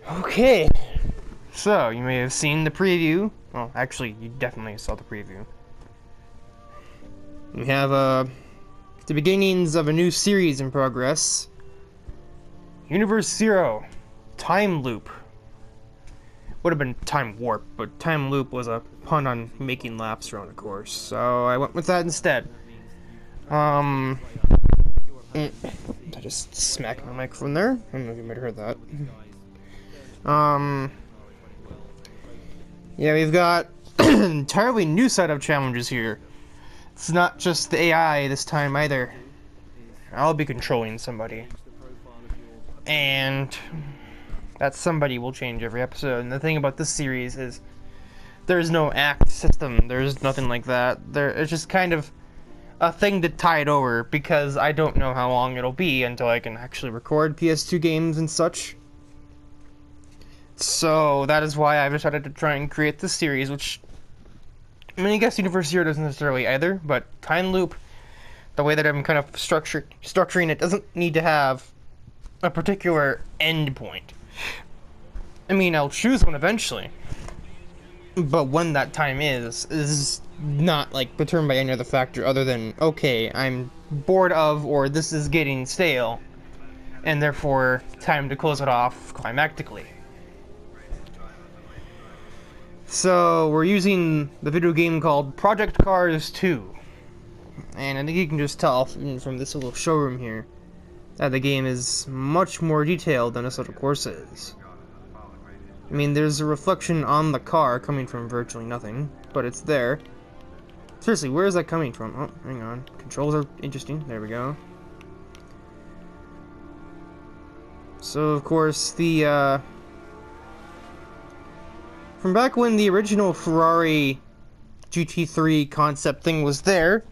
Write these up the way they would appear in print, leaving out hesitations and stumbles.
Okay, so you may have seen the preview. Well, actually, you definitely saw the preview. We have the beginnings of a new series in progress. Universe Zero, Time Loop. Would have been Time Warp, but Time Loop was a pun on making laps around a course, so I went with that instead. I just smacked my microphone there. I don't know if you might have heard that. Yeah, we've got an entirely new set of challenges here. It's not just the AI this time either. I'll be controlling somebody. And that somebody will change every episode. And the thing about this series is there's no act system. There's nothing like that. It's just kind of a thing to tide over because I don't know how long it'll be until I can actually record PS2 games and such. So that is why I've decided to try and create this series, which, I mean, I guess Universe Zero doesn't necessarily either, but Time Loop, the way that I'm kind of structuring it, doesn't need to have a particular end point. I mean, I'll choose one eventually, but when that time is not, like, determined by any other factor other than, okay, I'm bored of, or this is getting stale, and therefore, time to close it off climactically. So, we're using the video game called Project Cars 2. And I think you can just tell from this little showroom here that the game is much more detailed than Assetto Corsa is. I mean, there's a reflection on the car coming from virtually nothing, but it's there. Seriously, where is that coming from? Oh, hang on. Controls are interesting. There we go. So, of course, the, from back when the original Ferrari GT3 concept thing was there,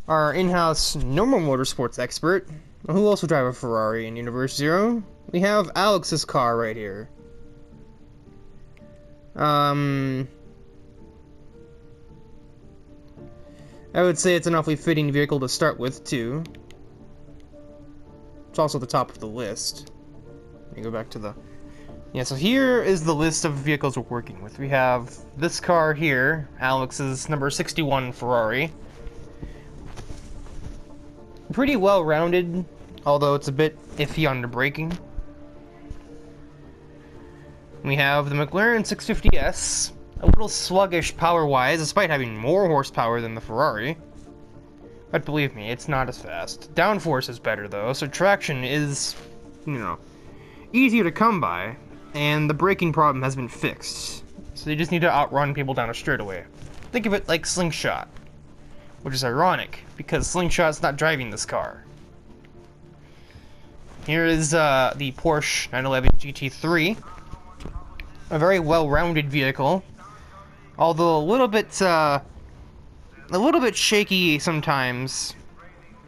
our in-house normal motorsports expert, who also drive a Ferrari in Universe Zero, we have Alex's car right here. I would say it's an awfully fitting vehicle to start with, too. It's also the top of the list. Let me go back to the... Yeah, so here is the list of vehicles we're working with. We have this car here, Alex's number 61 Ferrari. Pretty well rounded, although it's a bit iffy on the braking. We have the McLaren 650S, a little sluggish power-wise, despite having more horsepower than the Ferrari. But believe me, it's not as fast. Downforce is better though, so traction is, you know, easier to come by. And the braking problem has been fixed. So you just need to outrun people down a straightaway. Think of it like Slingshot. Which is ironic, because Slingshot's not driving this car. Here is the Porsche 911 GT3. A very well-rounded vehicle. Although a little bit shaky sometimes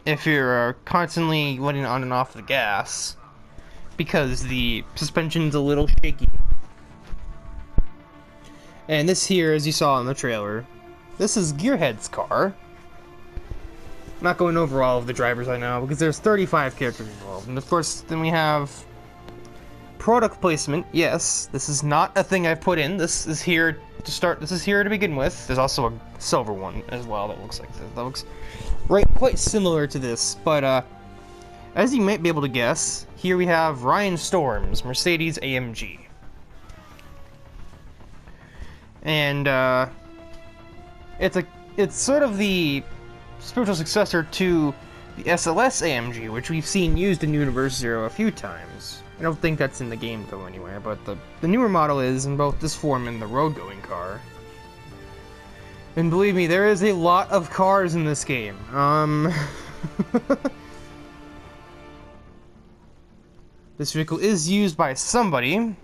if you're constantly letting on and off the gas. Because the suspension's a little shaky. And this here, as you saw in the trailer, this is Gearhead's car. I'm not going over all of the drivers I know, because there's 35 characters involved. And of course, then we have product placement. Yes, this is not a thing I've put in. This is here to start. This is here to begin with. There's also a silver one as well that looks like this. That looks quite similar to this, but as you might be able to guess, here we have Ryan Storm's Mercedes AMG. And it's sort of the spiritual successor to the SLS AMG, which we've seen used in Universe Zero a few times. I don't think that's in the game though anywhere, but the newer model is in both this form and the road-going car. And believe me, there is a lot of cars in this game. This vehicle is used by somebody,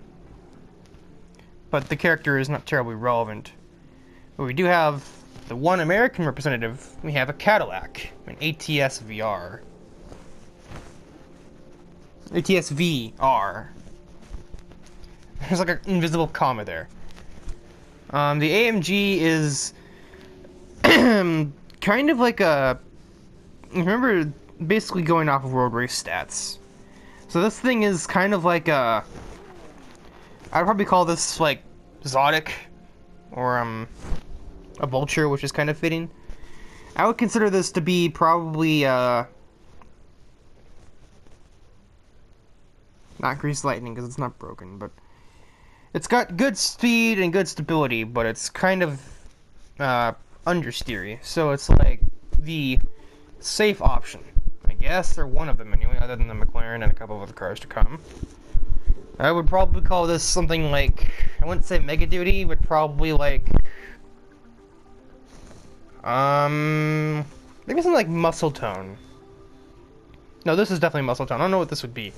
but the character is not terribly relevant. But we do have the one American representative. We have a Cadillac, an ATS VR. ATS VR. There's like an invisible comma there. The AMG is kind of like a... Remember, basically going off of road race stats. So this thing is kind of like a I'd probably call this like Zodic or a Vulture, which is kind of fitting. I would consider this to be probably not Grease Lightning because it's not broken, but it's got good speed and good stability, but it's kind of understeery, so it's like the safe option, I guess, or one of them anyway, other than the McLaren and a couple of other cars to come. I would probably call this something like, I wouldn't say Mega Duty, but probably like maybe something like Muscle Tone. No, this is definitely Muscle Tone. I don't know what this would be.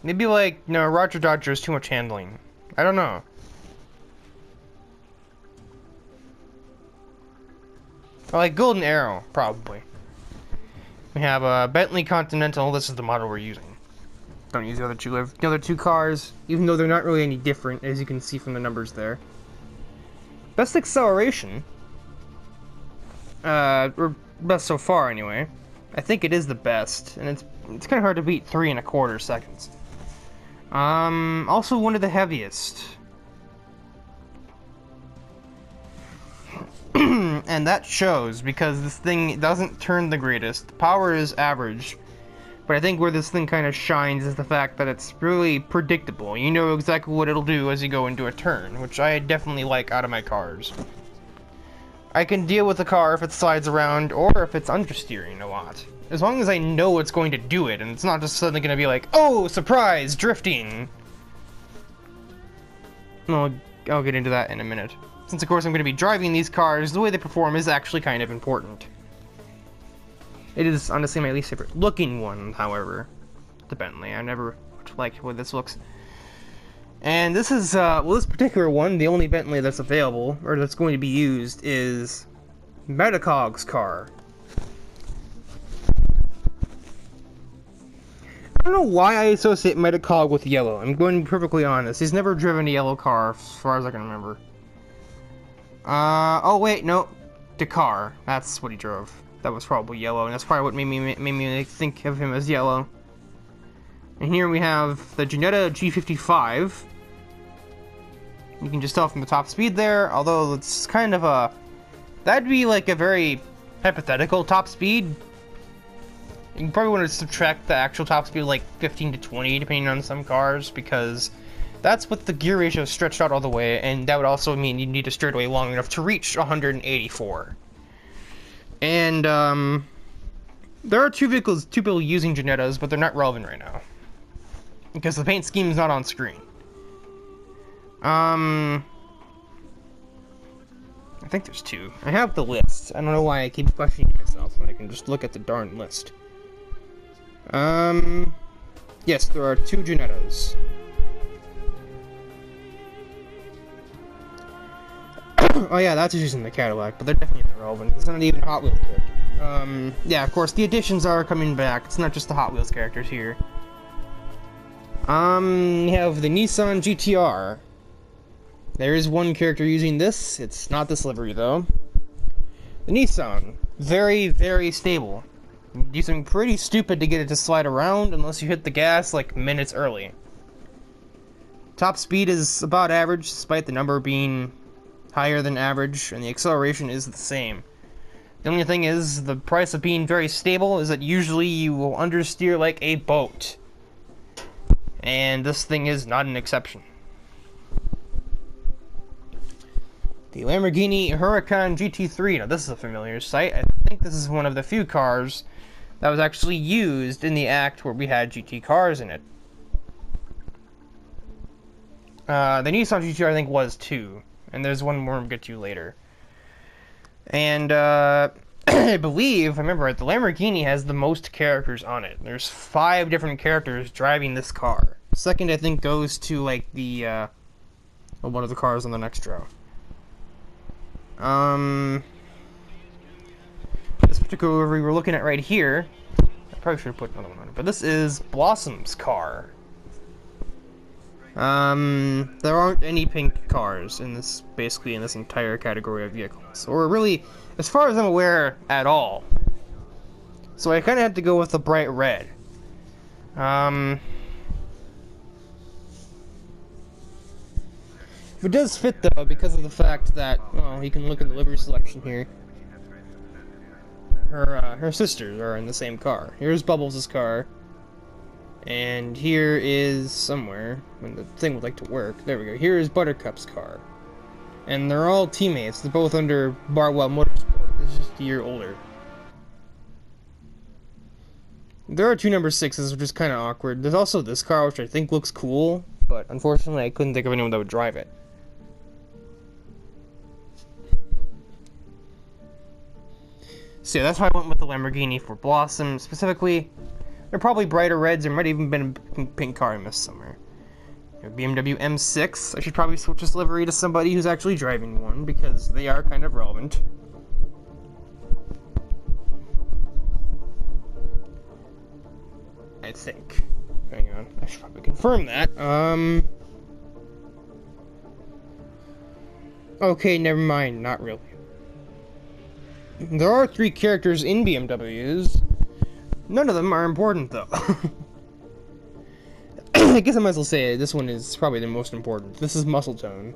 Maybe like, no, Roger Dodger is too much handling. I don't know. Or like Golden Arrow, probably. We have a Bentley Continental. This is the model we're using. Don't use the other two. The other two cars, even though they're not really any different, as you can see from the numbers there. Best acceleration, or best so far anyway. I think it is the best, and it's kind of hard to beat 3 1/4 seconds. Also one of the heaviest. And that shows because this thing doesn't turn the greatest. Power is average. But I think where this thing kind of shines is the fact that it's really predictable. You know exactly what it'll do as you go into a turn, which I definitely like out of my cars. I can deal with the car if it slides around or if it's understeering a lot. As long as I know it's going to do it, and it's not just suddenly going to be like, oh, surprise, drifting. I'll get into that in a minute. Since, of course, I'm going to be driving these cars, the way they perform is actually kind of important. It is, honestly, my least favorite looking one, however, the Bentley. I never liked the way this looks. And this is, well, this particular one, the only Bentley that's available, or that's going to be used, is Metacog's car. I don't know why I associate Metacog with yellow. I'm going to be perfectly honest. He's never driven a yellow car, as far as I can remember. Oh wait, no. Dakar. That's what he drove. That was probably yellow, and that's probably what made me think of him as yellow. And here we have the Ginetta G55. You can just tell from the top speed there, although it's kind of a... That'd be like a very hypothetical top speed. You probably want to subtract the actual top speed like 15 to 20, depending on some cars, because that's with the gear ratio stretched out all the way, and that would also mean you need a straightaway long enough to reach 184. And, there are two people using Ginettas, but they're not relevant right now. Because the paint scheme is not on screen. I think there's two. I have the list. I don't know why I keep questioning myself when I can just look at the darn list. Yes, there are two Ginettas. Oh yeah, that's using the Cadillac, but they're definitely not relevant. It's not even a Hot Wheels character. Yeah, of course, the additions are coming back. It's not just the Hot Wheels characters here. You have the Nissan GTR. There is one character using this. It's not this livery, though. The Nissan. Very, very stable. You do something pretty stupid to get it to slide around unless you hit the gas, like, minutes early. Top speed is about average, despite the number being higher than average, and the acceleration is the same. The only thing is, the price of being very stable is that usually you will understeer like a boat. And this thing is not an exception. The Lamborghini Huracan GT3. Now this is a familiar sight. I think this is one of the few cars that was actually used in the act where we had GT cars in it. The Nissan GTR I think was too. And there's one more we'll get to later. And, I believe, I remember, the Lamborghini has the most characters on it. There's 5 different characters driving this car. Second, I think, goes to, like, the, one of the cars on the next row. This particular livery we're looking at right here, I probably should have put another one on it, but this is Blossom's car. There aren't any pink cars in this, basically, in this entire category of vehicles. Or really, as far as I'm aware, at all. So I kind of had to go with the bright red. If it does fit, though, because of the fact that, well, you can look in the livery selection here. Her sisters are in the same car. Here's Bubbles' car. And here is somewhere, when the thing would like to work. There we go. Here is Buttercup's car. And they're all teammates. They're both under Barwell Motorsport. This is just a year older. There are two number 6s, which is kind of awkward. There's also this car, which I think looks cool, but unfortunately I couldn't think of anyone that would drive it. So yeah, that's why I went with the Lamborghini for Blossom. Specifically, they're probably brighter reds. There might have even been a pink car I missed somewhere. BMW M6. I should probably switch this livery to somebody who's actually driving one, because they are kind of relevant. I think. Hang on. I should probably confirm that. Okay, never mind. Not really. There are 3 characters in BMWs. None of them are important, though. I guess I might as well say it. This one is probably the most important. This is Muscle Tone.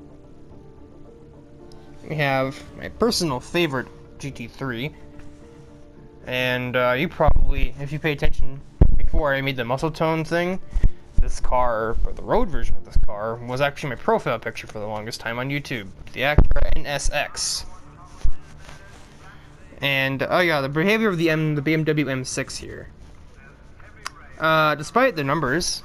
We have my personal favorite GT3. And you probably, if you pay attention before I made the Muscle Tone thing, this car, or the road version of this car, was actually my profile picture for the longest time on YouTube. The Acura NSX. And, oh yeah, the behavior of the BMW M6 here. Despite the numbers,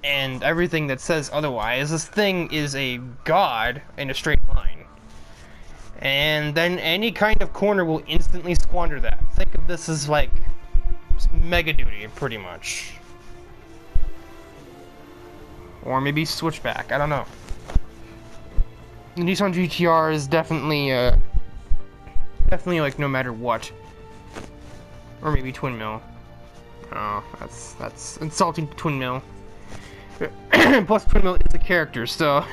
and everything that says otherwise, this thing is a god in a straight line. And then any kind of corner will instantly squander that. Think of this as like Mega Duty, pretty much. Or maybe Switchback, I don't know. The Nissan GTR is definitely like no matter what. Or maybe Twin Mill. Oh, that's insulting to Twin Mill. Plus, Twin Mill is a character, so.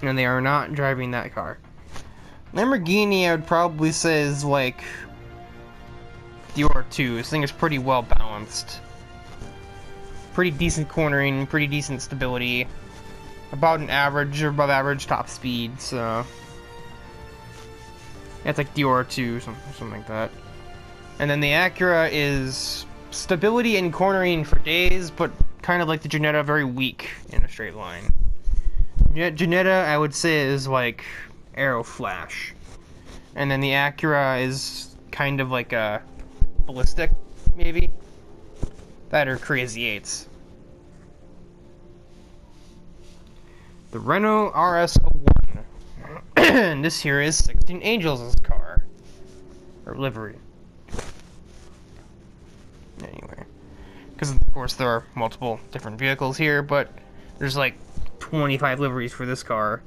And they are not driving that car. Lamborghini, I would probably say, is like Dior 2. This thing is pretty well balanced. Pretty decent cornering, pretty decent stability. About an average or above average top speed, so. Yeah, it's like Dior 2, something like that. And then the Acura is stability and cornering for days, but kind of like the Ginetta, very weak in a straight line. Ginetta, I would say, is like Aero Flash. And then the Acura is kind of like a ballistic, maybe? That or Crazy 8s. The Renault RS01. And this here is 16 Angels' car. Or livery. Anyway. Because, of course, there are multiple different vehicles here, but there's like 25 liveries for this car.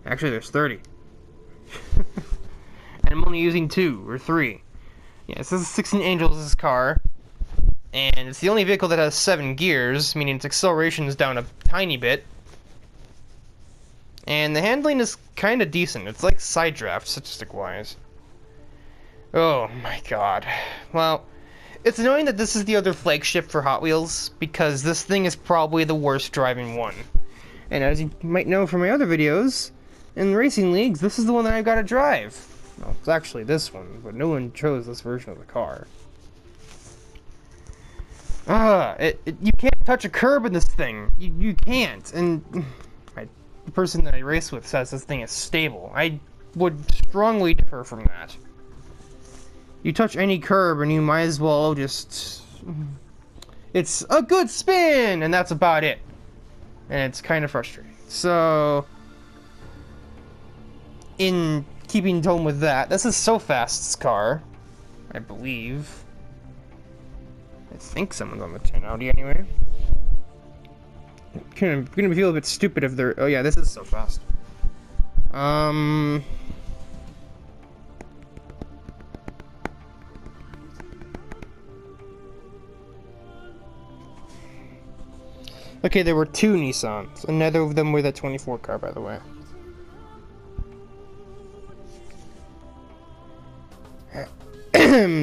Actually, there's 30. And I'm only using 2 or 3. Yeah, this is 16 Angels' car. And it's the only vehicle that has 7 gears, meaning its acceleration is down a tiny bit. And the handling is kind of decent. It's like side draft, statistic-wise. Oh my god. Well, it's annoying that this is the other flagship for Hot Wheels, because this thing is probably the worst driving one. And as you might know from my other videos, in racing leagues, this is the one that I've got to drive. Well, it's actually this one, but no one chose this version of the car. You can't touch a curb in this thing. You can't. And the person that I race with says this thing is stable. I would strongly differ from that. You touch any curb and you might as well just... It's a good spin! And that's about it. And it's kind of frustrating. So, in keeping tone with that, this is SoFast's car, I believe. I think someone's on the 10 Audi anyway. Gonna feel a bit stupid if they're... Oh yeah, this is SoFast. Okay, there were 2 Nissans, and neither of them were that 24 car, by the way.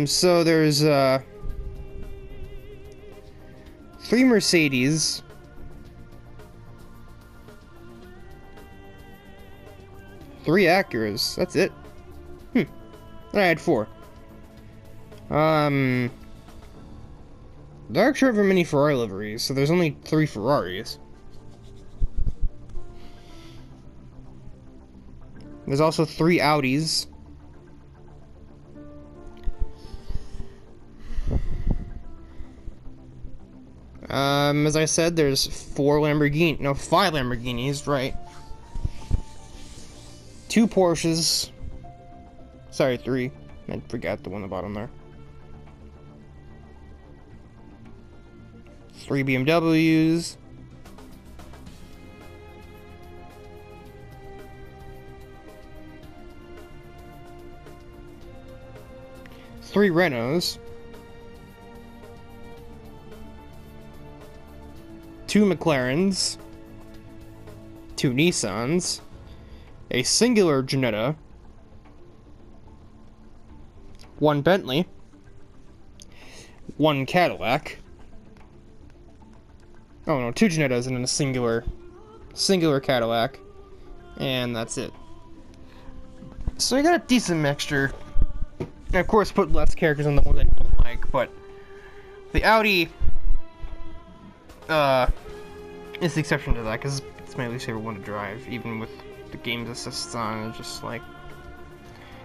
So there's 3 Mercedes, 3 Acuras. That's it. I had 4. There actually aren't many Ferrari liveries, so there's only 3 Ferraris. There's also 3 Audis. As I said, there's 5 Lamborghinis, right? 2 Porsches. Sorry, 3. I forgot the one on the bottom there. 3 BMWs. 3 Renaults. 2 McLarens. 2 Nissans. A singular Jetta. 1 Bentley. 1 Cadillac. Oh no, 2 Jettas and then a singular Cadillac. And that's it. So I got a decent mixture. And of course put less characters on the ones I don't like, but the Audi is the exception to that, because it's my least favorite one to drive, even with the game's assists on. It's just like,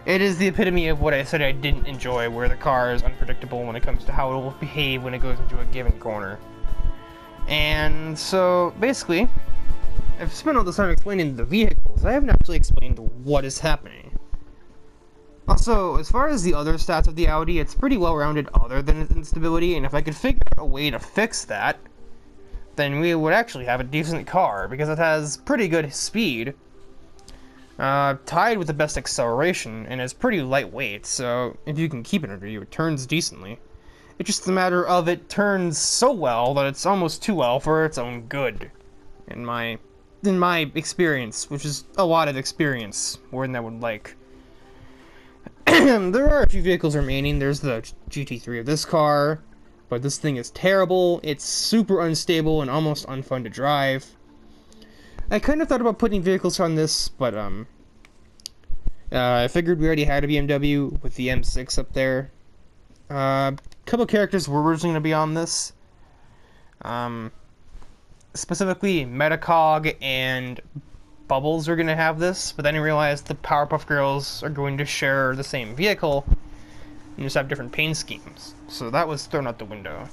it is the epitome of what I said I didn't enjoy, where the car is unpredictable when it comes to how it will behave when it goes into a given corner. And so, basically, I've spent all this time explaining the vehicles. I haven't actually explained what is happening. Also, as far as the other stats of the Audi, it's pretty well-rounded other than its instability, and if I could figure out a way to fix that, then we would actually have a decent car, because it has pretty good speed, tied with the best acceleration, and is pretty lightweight, so if you can keep it under you, it turns decently. It's just a matter of it turns so well that it's almost too well for its own good, in my experience, which is a lot of experience, more than I would like. There are a few vehicles remaining. There's the GT3 of this car, but this thing is terrible. It's super unstable and almost unfun to drive. I kind of thought about putting vehicles on this, but I figured we already had a BMW with the M6 up there. A couple characters were originally going to be on this. Specifically, Metacog and Bubbles are going to have this, but then I realized the Powerpuff Girls are going to share the same vehicle and just have different paint schemes. So that was thrown out the window.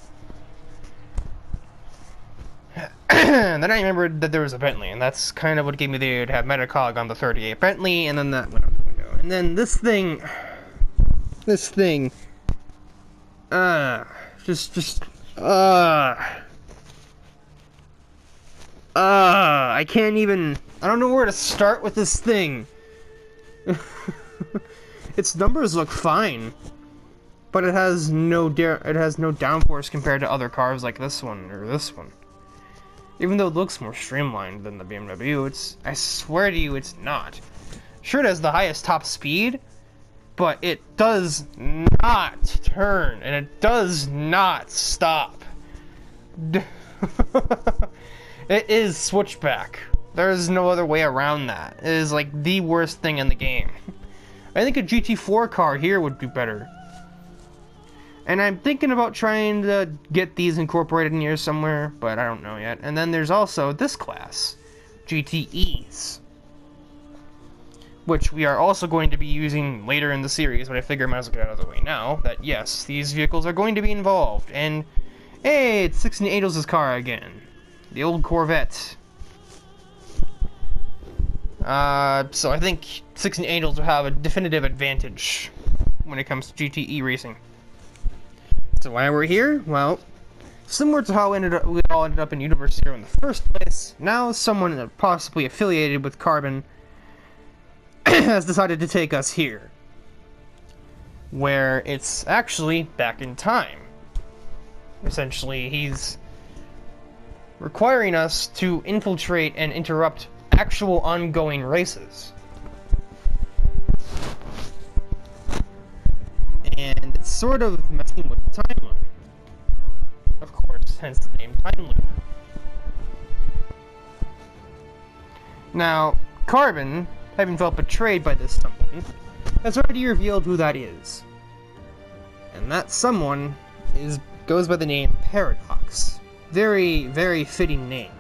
Then I remembered that there was a Bentley, and that's kind of what gave me the idea to have Metacog on the 38 Bentley, and then that went out the window. And then this thing, I can't even, I don't know where to start with this thing. Its numbers look fine, but it has no downforce compared to other cars like this one or this one. Even though it looks more streamlined than the BMW, I swear to you, it's not. Sure, it has the highest top speed, but it does not turn, and it does not stop. It is switchback. There is no other way around that. It is like the worst thing in the game. I think a GT4 car here would do better. And I'm thinking about trying to get these incorporated in here somewhere, but I don't know yet. And then there's also this class, GTEs, which we are also going to be using later in the series, but I figure I might as well get out of the way now, that yes, these vehicles are going to be involved. And hey, it's 16 Angels' car again. The old Corvette. So I think 16 Angels will have a definitive advantage when it comes to GTE racing. So why we're here? Well, similar to how we all ended up in Universe Zero in the first place, now someone possibly affiliated with Carbon has decided to take us here, where it's actually back in time. Essentially, he's requiring us to infiltrate and interrupt actual ongoing races. sort of messing with the timeline. Of course, hence the name Time Loop. Now, Carbon, having felt betrayed by this someone, has already revealed who that is. And that someone goes by the name Paradox. Very, very fitting name.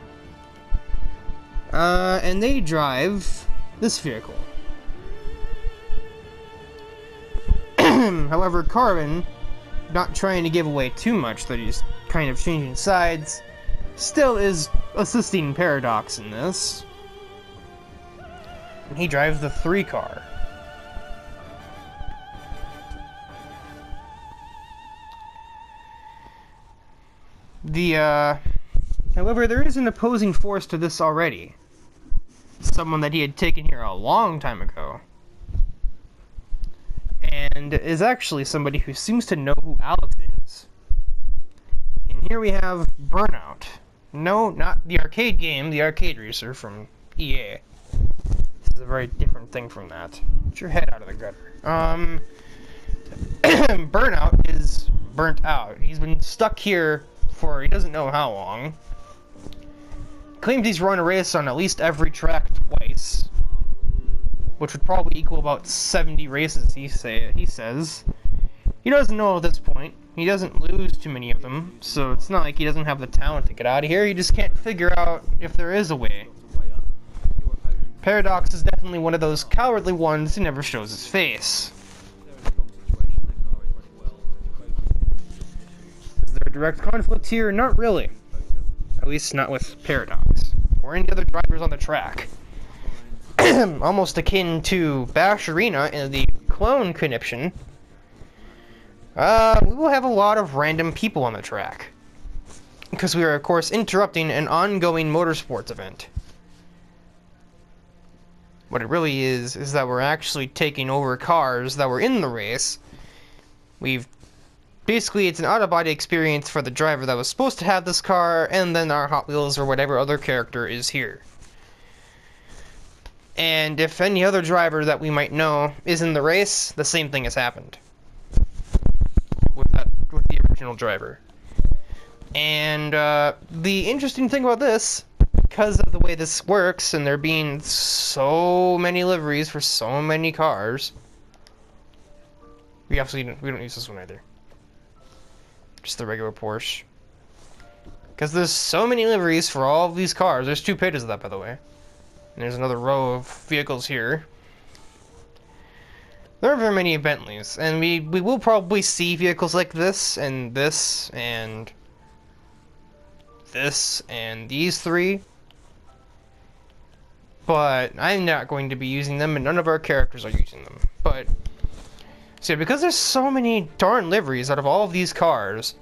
And they drive this vehicle. However, Carbon, not trying to give away too much that he's kind of changing sides, still is assisting Paradox in this. And he drives the 3 car. However, there is an opposing force to this already. Someone that he had taken here a long time ago. And is actually somebody who seems to know who Alex is. And here we have Burnout. No, not the arcade game, the arcade racer from EA. This is a very different thing from that. Get your head out of the gutter. Burnout is burnt out. He's been stuck here for he doesn't know how long. Claims he's run a race on at least every track twice, which would probably equal about 70 races, he says. He doesn't know at this point. He doesn't lose too many of them, so it's not like he doesn't have the talent to get out of here. He just can't figure out if there is a way. Paradox is definitely one of those cowardly ones who never shows his face. Is there a direct conflict here? Not really. At least not with Paradox, or any other drivers on the track. Almost akin to Bash Arena in the clone conniption. We will have a lot of random people on the track. Because we are, of course, interrupting an ongoing motorsports event. What it really is that we're actually taking over cars that were in the race. Basically, it's an out-of-body experience for the driver that was supposed to have this car, and then our Hot Wheels or whatever other character is here. And if any other driver that we might know is in the race, the same thing has happened. With the original driver. And the interesting thing about this, because of the way this works, and there being so many liveries for so many cars, we don't use this one either. Just the regular Porsche. Because there's so many liveries for all of these cars. There's 2 pages of that, by the way. And there's another row of vehicles here. There are very many Bentleys, and we will probably see vehicles like this, and this, and this, and these 3. But I'm not going to be using them, and none of our characters are using them. But so because there's so many darn liveries out of all of these cars,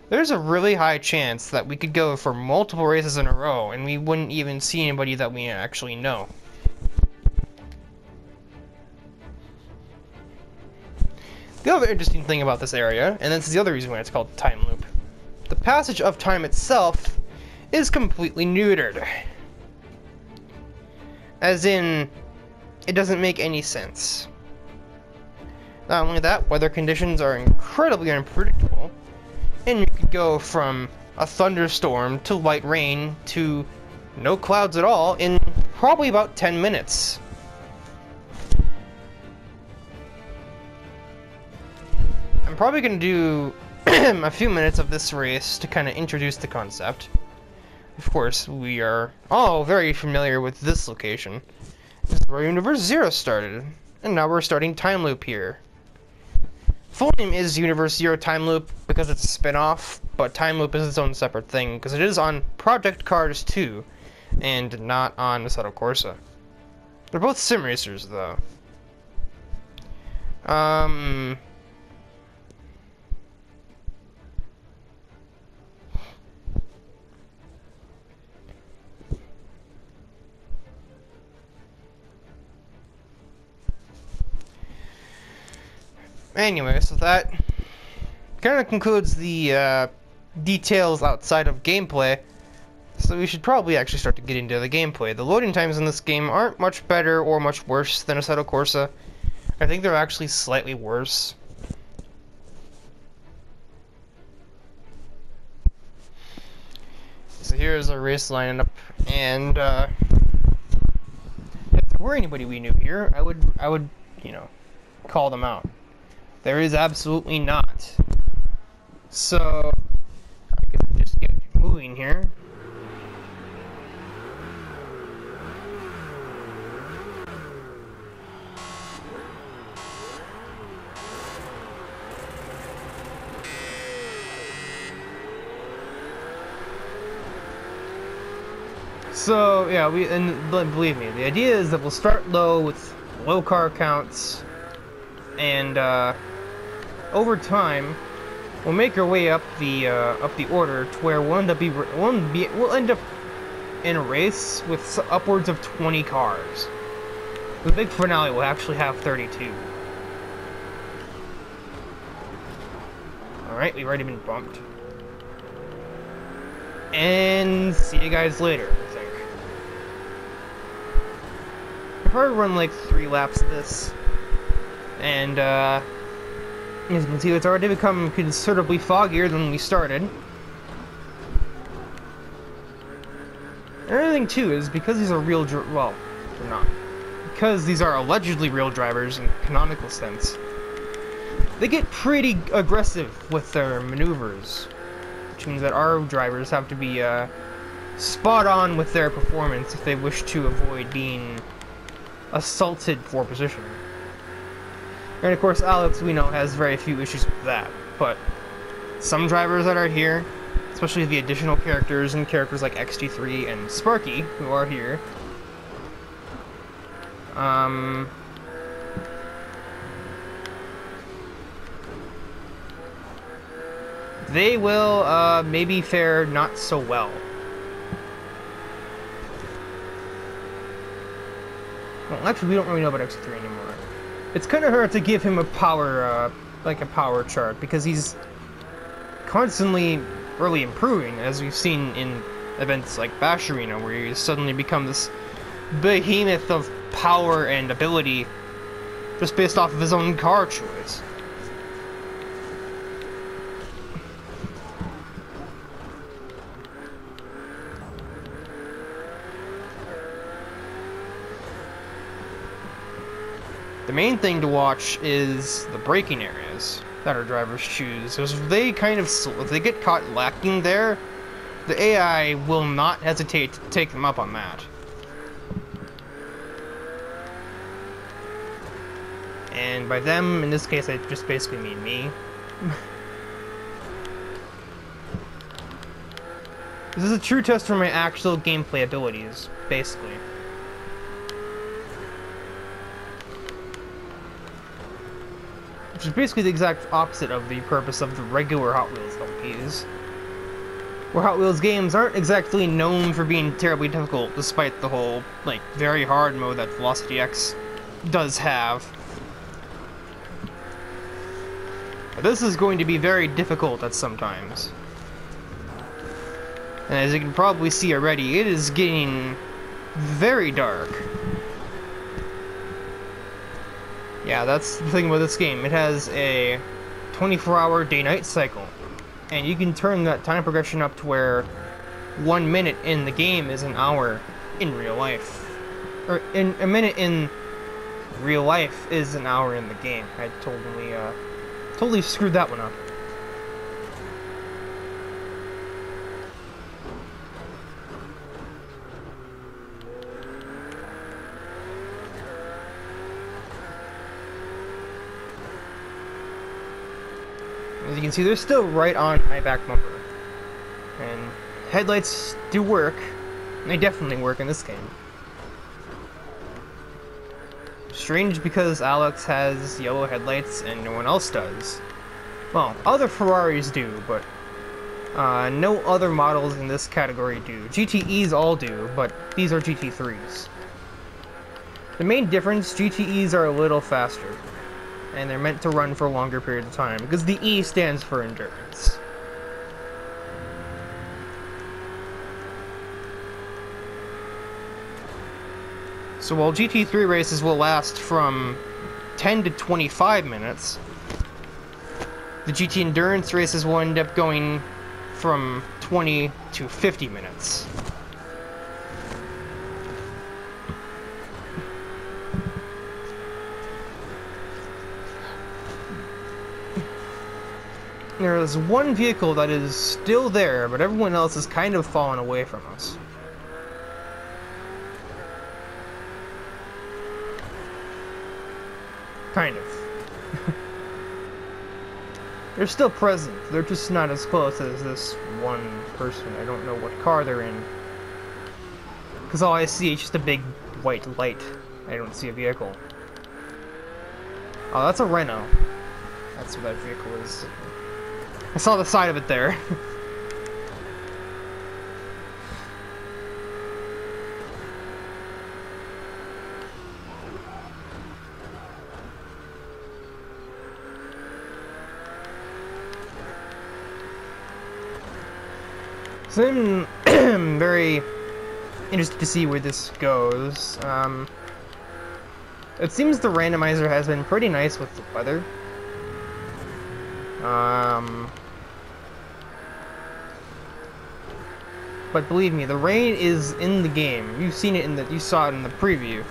there's a really high chance that we could go for multiple races in a row and we wouldn't even see anybody that we actually know. The other interesting thing about this area, and this is the other reason why it's called Time Loop, the passage of time itself is completely neutered. As in, it doesn't make any sense. Not only that, weather conditions are incredibly unpredictable, and you could go from a thunderstorm to light rain to no clouds at all in probably about 10 minutes. I'm probably going to do a few minutes of this race to kind of introduce the concept. Of course, we are all very familiar with this location. This is where Universe Zero started, and now we're starting Time Loop here. Full name is Universe Zero Time Loop because it's a spin-off, but Time Loop is its own separate thing because it is on Project Cars 2 and not on Assetto Corsa. They're both sim racers, though. Anyway, so that kind of concludes the details outside of gameplay. So we should probably actually start to get into the gameplay. The loading times in this game aren't much better or much worse than Assetto Corsa. I think they're actually slightly worse. So here's our race lineup, and if there were anybody we knew here, I would, you know, call them out. There is absolutely not. So I can just get moving here. So yeah, believe me, the idea is that we'll start low with low car counts, and over time we'll make our way up the order to where we'll end up in a race with upwards of 20 cars. The big finale will actually have 32. All right, we've already been bumped, and see you guys later. I'll probably run like 3 laps of this, and as you can see, it's already become considerably foggier than when we started. Another thing too is because these are well, they're not. Because these are allegedly real drivers in canonical sense, they get pretty aggressive with their maneuvers, which means that our drivers have to be spot on with their performance if they wish to avoid being assaulted for position. And of course, Alex, we know, has very few issues with that, but some drivers that are here, especially the additional characters and characters like XT3 and Sparky, who are here, they will maybe fare not so well. Well, actually, we don't really know about XT3 anymore. It's kind of hard to give him a power, like a power chart, because he's constantly really improving, as we've seen in events like Bash Arena, where he's suddenly become this behemoth of power and ability just based off of his own car choice. The main thing to watch is the braking areas that our drivers choose, because if they get caught lacking there, the AI will not hesitate to take them up on that. And by them, in this case, I just basically mean me. This is a true test for my actual gameplay abilities, basically. Which is basically the exact opposite of the purpose of the regular Hot Wheels LPs. Where Hot Wheels games aren't exactly known for being terribly difficult, despite the whole, like, very hard mode that Velocity X does have. But this is going to be very difficult at some times. And as you can probably see already, it is getting very dark. Yeah, that's the thing about this game. It has a 24-hour day-night cycle, and you can turn that time progression up to where 1 minute in the game is an hour in real life. Or a minute in real life is an hour in the game. I totally screwed that one up. As you can see, they're still right on my back bumper. And headlights do work. They definitely work in this game. Strange because Alex has yellow headlights and no one else does. Well, other Ferraris do, but no other models in this category do. GTEs all do, but these are GT3s. The main difference, GTEs are a little faster, and they're meant to run for longer periods of time, because the E stands for endurance. So while GT3 races will last from 10 to 25 minutes, the GT Endurance races will end up going from 20 to 50 minutes. There is one vehicle that is still there, but everyone else has kind of fallen away from us. Kind of. They're still present, they're just not as close as this one person. I don't know what car they're in. Because all I see is just a big white light. I don't see a vehicle. Oh, that's a Renault. That's what that vehicle is. I saw the side of it there. So I'm very interested to see where this goes. It seems the randomizer has been pretty nice with the weather. But believe me, the rain is in the game. You've seen it you saw it in the preview.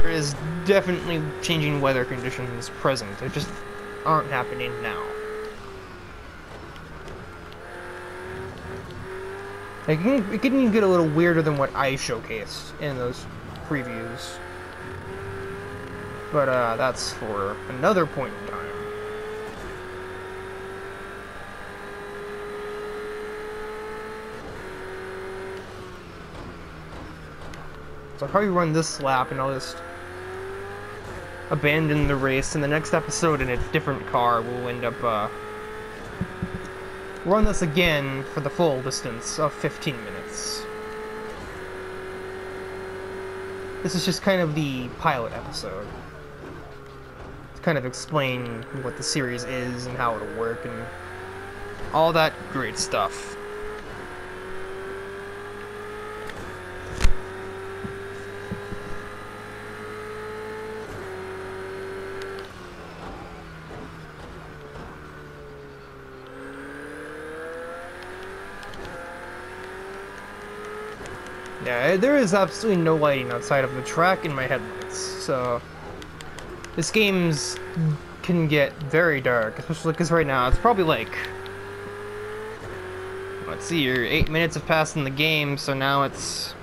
There is definitely changing weather conditions present. They just aren't happening now. It can get a little weirder than what I showcased in those previews. But that's for another point in time. So I'll probably run this lap and I'll just abandon the race. In the next episode in a different car, we'll end up run this again for the full distance of 15 minutes. This is just kind of the pilot episode. To kind of explain what the series is and how it'll work and all that great stuff. Yeah, there is absolutely no lighting outside of the track and my headlights, so this game's can get very dark, especially because right now it's probably like, let's see, 8 minutes have passed in the game, so now it's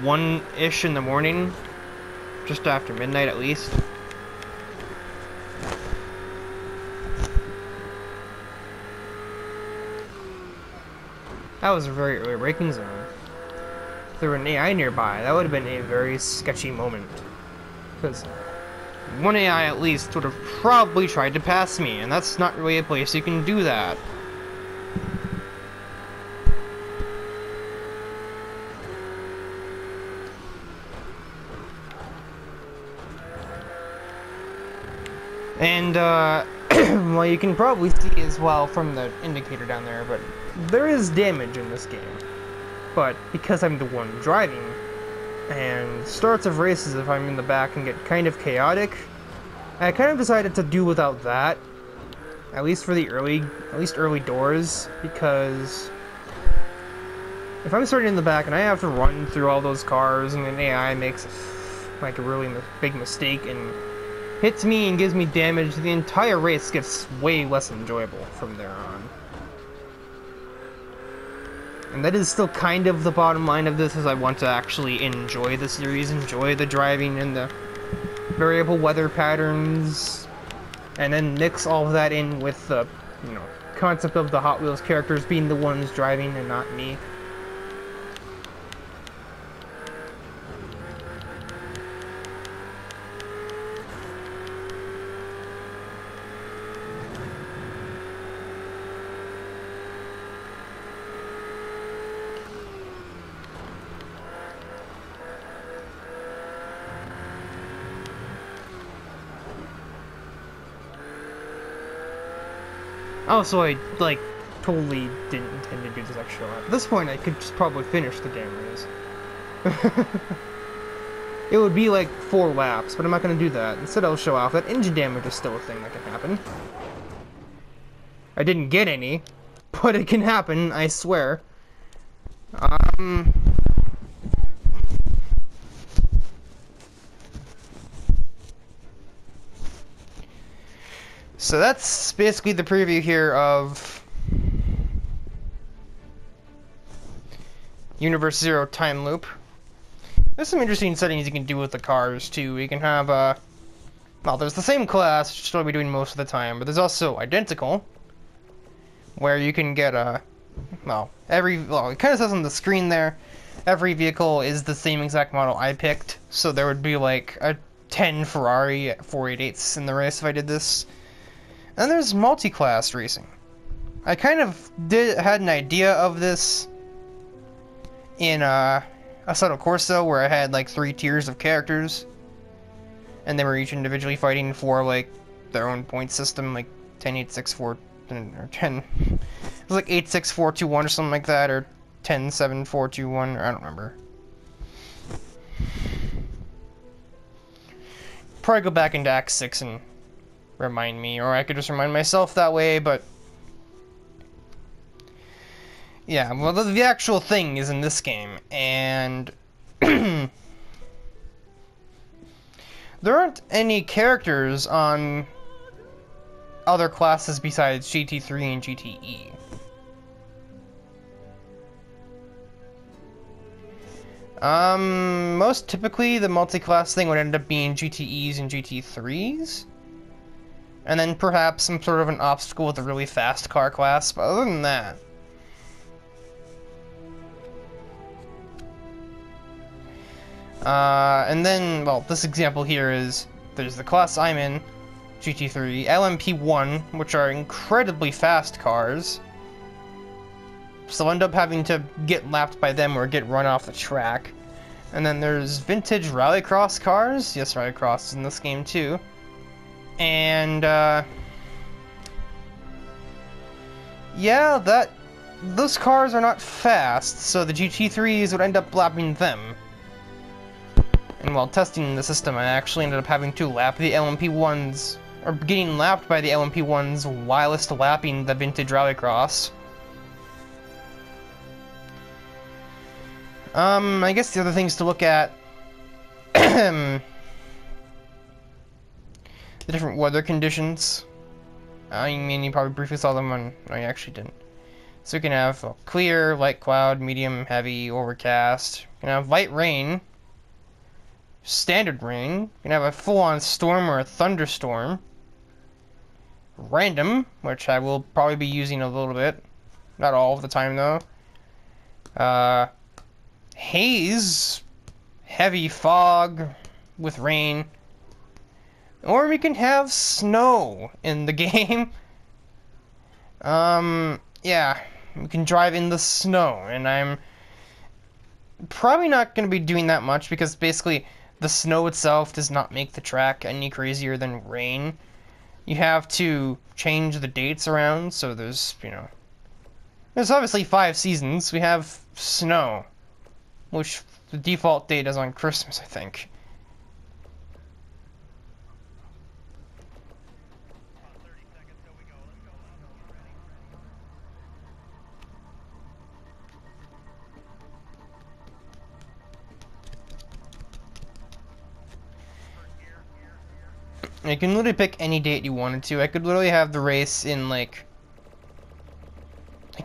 1-ish in the morning, just after midnight at least. That was a very early braking zone. If there were an AI nearby, that would have been a very sketchy moment. Because one AI at least would have probably tried to pass me, and that's not really a place you can do that. And, well, you can probably see as well from the indicator down there, but there is damage in this game. But because I'm the one driving, and starts of races if I'm in the back can get kind of chaotic, I kind of decided to do without that, at least for the early doors, because if I'm starting in the back and I have to run through all those cars and an AI makes like a really big mistake and hits me and gives me damage, the entire race gets way less enjoyable from there on. And that is still kind of the bottom line of this, is I want to actually enjoy the series, enjoy the driving and the variable weather patterns, and then mix all of that in with the, concept of the Hot Wheels characters being the ones driving and not me. Oh, so I, totally didn't intend to do this extra lap. At this point, I could just probably finish the damn race. It would be 4 laps, but I'm not going to do that. Instead, I'll show off that engine damage is still a thing that can happen. I didn't get any, but it can happen, I swear. Um... So that's basically the preview here of Universe Zero Time Loop. There's some interesting settings you can do with the cars, too. You can have, well, there's the same class, which is what I'll be doing most of the time, but there's also Identical, where you can get, well, it kind of says on the screen there, every vehicle is the same exact model I picked, so there would be, like, a 10 Ferrari 488s in the race if I did this. And there's multi-class racing. I kind of had an idea of this in Assetto Corsa, where I had like 3 tiers of characters, and they were each individually fighting for like their own point system, like 10, 8, 6, 4, or 10. It was like 8, 6, 4, 2, 1 or something like that, or 10, 7, 4, 2, 1, or I don't remember. Probably go back into Act 6 and remind me, or I could just remind myself that way, but yeah, well, the actual thing is in this game, and there aren't any characters on other classes besides GT3 and GTE. Most typically the multi-class thing would end up being GTEs and GT3s. And then perhaps some sort of an obstacle with a really fast car class, but other than that... and then, well, this example here is, there's the class I'm in, GT3, LMP1, which are incredibly fast cars. So I'll end up having to get lapped by them or get run off the track. And then there's vintage rallycross cars, yes, rallycross is in this game too. And, yeah, those cars are not fast, so the GT3s would end up lapping them. And while testing the system, I actually ended up having to lap the LMP1s, or getting lapped by the LMP1s whilst lapping the vintage rallycross. I guess the other things to look at, the different weather conditions. I mean, you probably briefly saw them on... No, you actually didn't. So you can have clear, light cloud, medium, heavy, overcast. You can have light rain, standard rain. You can have a full-on storm or a thunderstorm. Random, which I will probably be using a little bit. Not all of the time, though. Haze, heavy fog with rain. Or we can have snow in the game. Yeah, we can drive in the snow, and I'm probably not going to be doing that much because basically the snow itself does not make the track any crazier than rain. You have to change the dates around, so there's, you know, there's obviously 5 seasons. We have snow, which the default date is on Christmas, I think. You can literally pick any date you wanted to. I could literally have the race in, like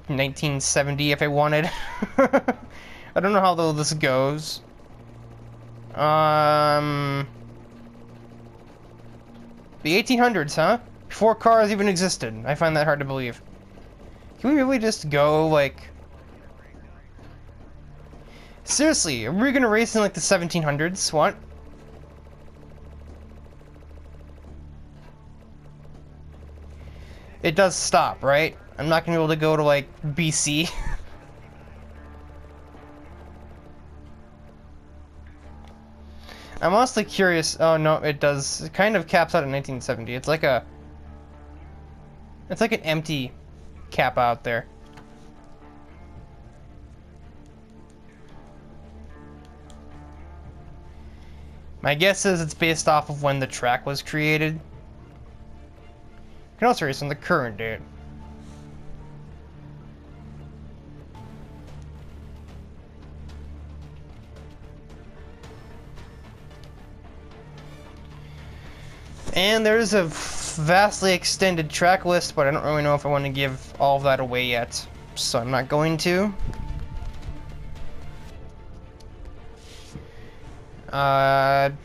1970 if I wanted. I don't know how though this goes. The 1800s, huh? Before cars even existed. I find that hard to believe. Can we really just go, like... Seriously, are we gonna race in, like, the 1700s? What? It does stop, right? I'm not gonna be able to go to, like, BC. I'm honestly curious. Oh, no, it does. It kind of caps out at 1970. It's like a... It's like an empty cap out there. My guess is it's based off of when the track was created. You can also race on the current date. And there's a vastly extended track list, but I don't really know if I want to give all of that away yet, so I'm not going to.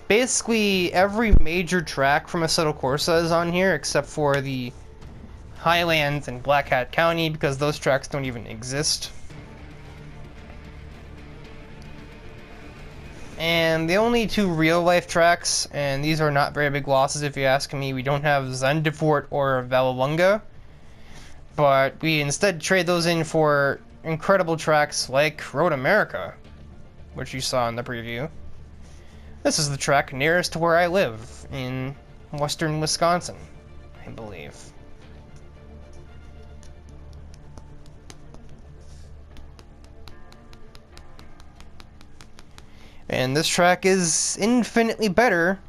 Basically every major track from Assetto Corsa is on here, except for the Highlands and Black Hat County, because those tracks don't even exist. And the only two real-life tracks, and these are not very big losses if you ask me, we don't have Zandvoort or Vallelunga, but we instead trade those in for incredible tracks like Road America, which you saw in the preview. This is the track nearest to where I live, in western Wisconsin, I believe. And this track is infinitely better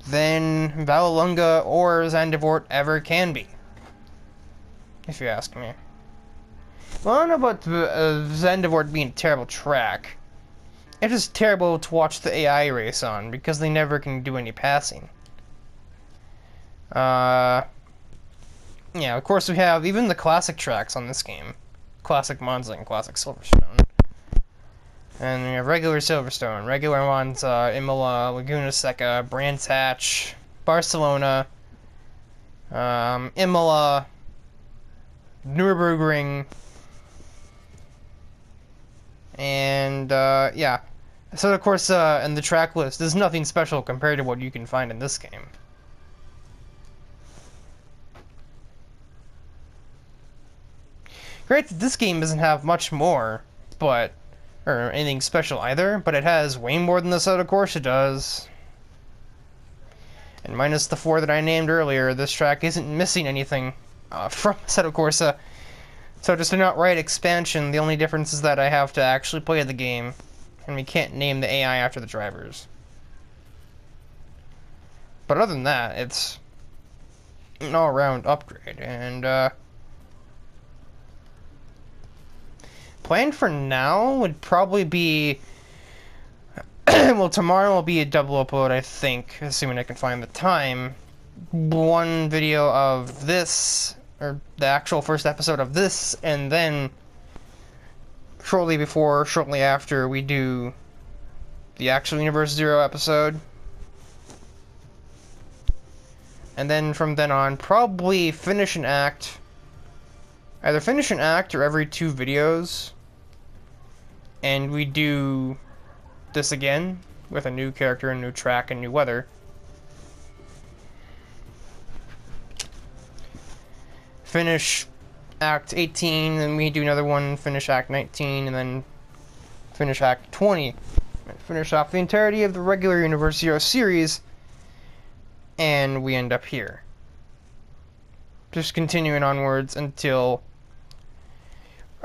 than Vallelunga or Zandvoort ever can be, if you ask me. Well, I don't know about Zandvoort being a terrible track. It's just terrible to watch the AI race on, because they never can do any passing. Yeah, of course we have even the classic tracks on this game. Classic Monza and Classic Silverstone. And we have regular Silverstone, regular Monza, Imola, Laguna Seca, Brands Hatch, Barcelona, Imola, Nürburgring, and yeah. So of course, in the track list, there's nothing special compared to what you can find in this game. Granted, this game doesn't have much more, or anything special either, but it has way more than the Assetto Corsa does. And minus the 4 that I named earlier, this track isn't missing anything from Assetto Corsa. So just an outright expansion, the only difference is that I have to actually play the game, and we can't name the AI after the drivers. But other than that, it's an all-around upgrade, and plan for now would probably be, well, tomorrow will be a double upload, I think, assuming I can find the time. One video of this, or the actual first episode of this, and then shortly after, we do the actual Universe Zero episode. And then from then on, probably finish an act. Either finish an act or every 2 videos. And we do this again with a new character, a new track, and new weather. Finish Act 18, and we do another one, finish Act 19, and then finish Act 20. And finish off the entirety of the regular Universe Zero series, and we end up here. Just continuing onwards until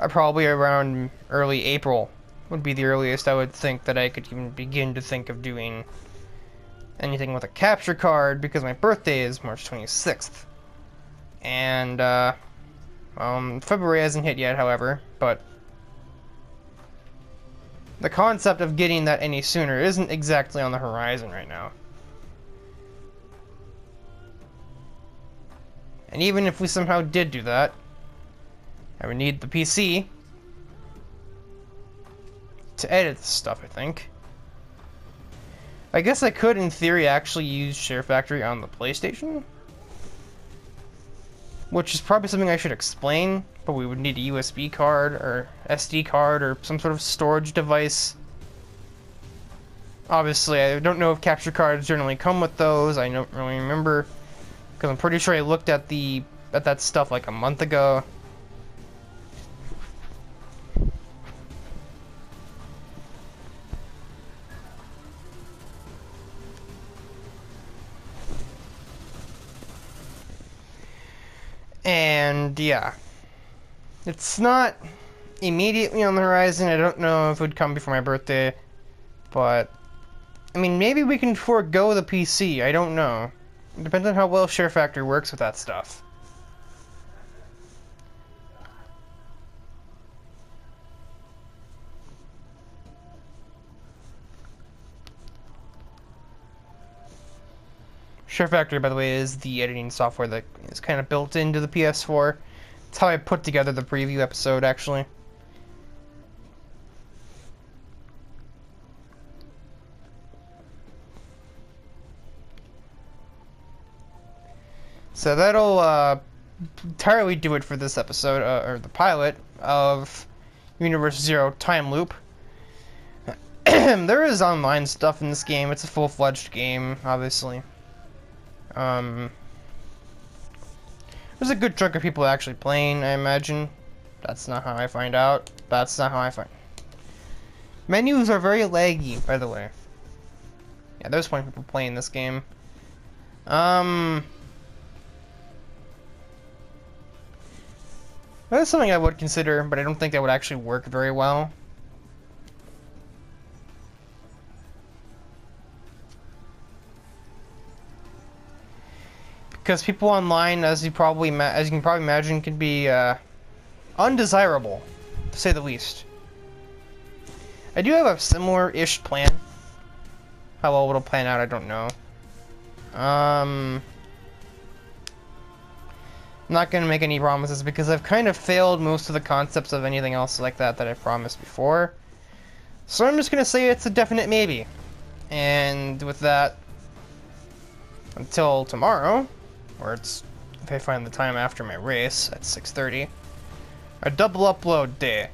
probably around early April would be the earliest I would think that I could even begin to think of doing anything with a capture card, because my birthday is March 26th. And, February hasn't hit yet, however, but the concept of getting that any sooner isn't exactly on the horizon right now. And even if we somehow did do that, I would need the PC to edit this stuff, I think. I guess I could, in theory, actually use Share Factory on the PlayStation, which is probably something I should explain, but we would need a USB card or SD card or some sort of storage device. Obviously, I don't know if capture cards generally come with those. I don't really remember, because I'm pretty sure I looked at that stuff like a month ago. And yeah, it's not immediately on the horizon. I don't know if it would come before my birthday, but I mean, maybe we can forego the PC. I don't know. It depends on how well Share Factory works with that stuff. Share Factory, by the way, is the editing software that is kind of built into the PS4. It's how I put together the preview episode, actually. So that'll entirely do it for this episode, or the pilot of Universe Zero Time Loop. There is online stuff in this game. It's a full-fledged game, obviously. There's a good chunk of people actually playing, I imagine. That's not how I find out. That's not how I find... Menus are very laggy, by the way. Yeah, there's plenty of people playing this game. That's something I would consider, but I don't think that would actually work very well. Because people online, as you can probably imagine, can be undesirable, to say the least. I do have a similar-ish plan. How well it'll plan out, I don't know. I'm not going to make any promises because I've kind of failed most of the concepts of anything else like that I promised before. So I'm just going to say it's a definite maybe. And with that, until tomorrow, or it's, if I find the time after my race at 6:30, a double upload day.